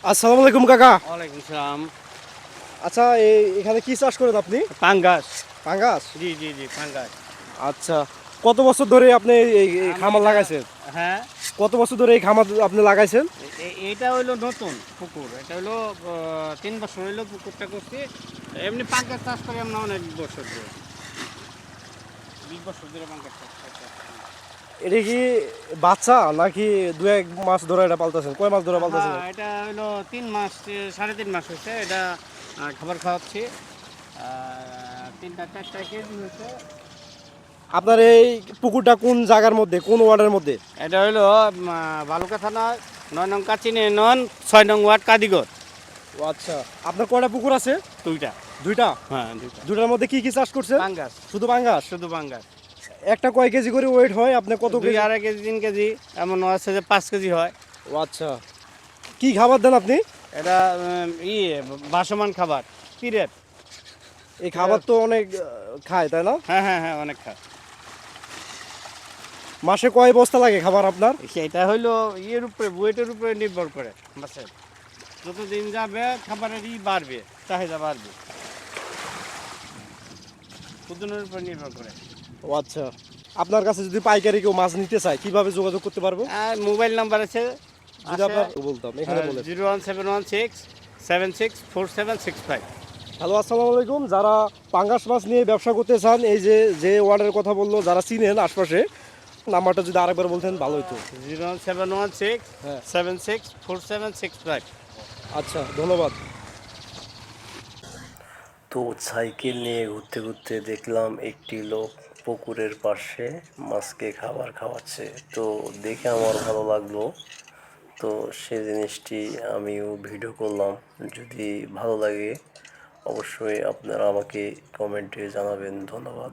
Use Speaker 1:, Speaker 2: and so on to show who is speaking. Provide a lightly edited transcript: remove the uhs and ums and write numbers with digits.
Speaker 1: আসসালামু আলাইকুম কাকা।
Speaker 2: ওয়ালাইকুম সালাম।
Speaker 1: আচ্ছা, এখানে কি চাষ করেন আপনি?
Speaker 2: পাঙ্গাস।
Speaker 1: পাঙ্গাস।
Speaker 2: জি জি জি, পাঙ্গাস।
Speaker 1: আচ্ছা, কত বছর ধরে আপনি এই
Speaker 2: আমি
Speaker 1: খামার
Speaker 2: এটা,
Speaker 1: লাগাইছেন?
Speaker 2: হ্যাঁ,
Speaker 1: কত বছর ধরে এই খামার আপনি লাগাইছেন?
Speaker 2: এটা হইলো নতুন পুকুর। এটা হইলো 3 বছর হইলো পুকুরটা করছি। এমনি পাঙ্গাস চাষ করি আমরা অনেক বছর ধরে, 20 বছর ধরে পাঙ্গাস চাষ করছি।
Speaker 1: এটা কি বাচ্চা নাকি দু এক মাস ধরে এটা পালতেছেন? কয় মাস ধরে পালতেছেন?
Speaker 2: হ্যাঁ, এটা হইলো 3 মাস, 3.5 মাস হয়েছে। এটা খাবার খাওয়াচ্ছি। 3টা 4টা কেজি হয়েছে।
Speaker 1: আপনার এই পুকুরটা কোন জায়গার মধ্যে, কোন ওয়ার্ডের মধ্যে?
Speaker 2: এটা হইলো বালুকা থানা 9 নং কাচিনি নন 6 নং ওয়ার্ড কাদিগর।
Speaker 1: ও আচ্ছা, আপনার কয়টা পুকুর আছে?
Speaker 2: 2টা।
Speaker 1: দুইটা।
Speaker 2: হ্যাঁ, 2টা।
Speaker 1: দুইটার মধ্যে কি কি চাষ করছেন?
Speaker 2: পাঙ্গাস,
Speaker 1: শুধু পাঙ্গাস।
Speaker 2: শুধু পাঙ্গাস।
Speaker 1: একটা কয় কেজি করে ওয়েট হয়? আপনি কত
Speaker 2: দুই
Speaker 1: কেজি?
Speaker 2: 2.5 কেজি 3 কেজি, এমন আছে যে 5 কেজি হয়।
Speaker 1: ও আচ্ছা, কি খাবার দেন আপনি?
Speaker 2: এটা ভাসমান খাবার, পিরেট।
Speaker 1: এই খাবার তো অনেক খায়, তাই না?
Speaker 2: হ্যাঁ হ্যাঁ হ্যাঁ, অনেক খায়।
Speaker 1: মাসে কয় বস্তা লাগে খাবার আপনার?
Speaker 2: সেটা হইলো ইয়ের উপরে, ওয়েটের উপরে নির্ভর করে মাছের। যত দিন যাবে খাবারের বাড়বে, চাহিদা বাড়বে, ওজনের উপর নির্ভর করে।
Speaker 1: ও আচ্ছা, আপনার কাছে যদি পাইকারি কেউ মাছ নিতে চায় কিভাবে যোগাযোগ করতে পারবো?
Speaker 2: আর মোবাইল নাম্বার আছে,
Speaker 1: যদি আপনার বলতাম এখানে বলে।
Speaker 2: 01716764765।
Speaker 1: হ্যালো, আসসালামু আলাইকুম। যারা পাঙ্গাস মাছ নিয়ে ব্যবসা করতে চান, এই যে যে ওয়ার্ডের কথা বললো, যারা চিনেন আশপাশে, নাম্বারটা যদি আরেকবার বলতেন ভালো হতো।
Speaker 2: 01716
Speaker 1: হ্যাঁ,
Speaker 2: 764765।
Speaker 1: আচ্ছা, ধন্যবাদ।
Speaker 3: তো সাইকেল নিয়ে ঘুরতে ঘুরতে দেখলাম একটি লোক পুকুরের পাশে মাছকে খাবার খাওয়াচ্ছে। তো দেখে আমার ভালো লাগলো। তো সে জিনিসটি আমিও ভিডিও করলাম। যদি ভালো লাগে অবশ্যই আপনারা আমাকে কমেন্টে জানাবেন। ধন্যবাদ।